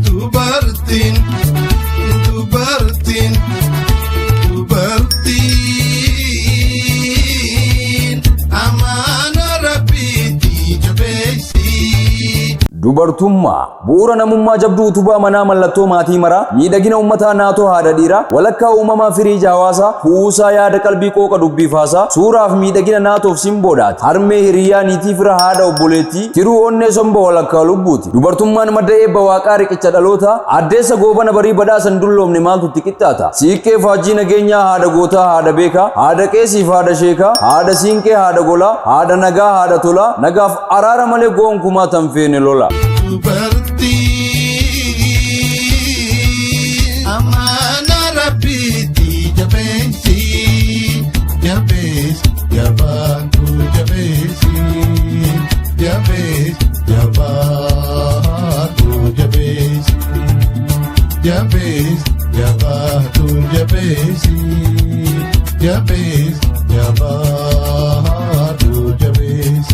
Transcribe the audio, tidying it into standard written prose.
dubartiin dubartiin dubartiin amaana rabbiitii jabeessi. Dubartummaa bu'uura namummaa jabduu utubaa manaa mallattoo maatii maraa miidhagina uummataa naatoo haadha dhiiraa walakkaa uumamaa firiija hawaasaa kuusaa yaada qalbii qooqa dubbiif haasaa suuraaf miidhagina naatoof simboodhaati harmee hiriyaa niitii fira haadha obboleettii tiruu onnee somba walakkaa lubbuuti. Dubartummaan madda eebba waaqaa riqicha dhalootaa addeessa goobana barii badhaasan dulloomne maaltu itti qixxaata. Siiqqee faajjii nageenyaa haadha gootaa haadha beekaa haadha qeesiif haadha sheekaa haadha siinqee haadha golaa haadha nagaa haadha tolaa nagaaf araara malee gonkumaa tanfeene lola. Dubartiin amaana rabbiitii jabeessi jabeessi jabaatu jabeessi jabeessi jabaatu jabeessi jabeessi jabaatu jabeessi jabeessi jabaatu jabeessi.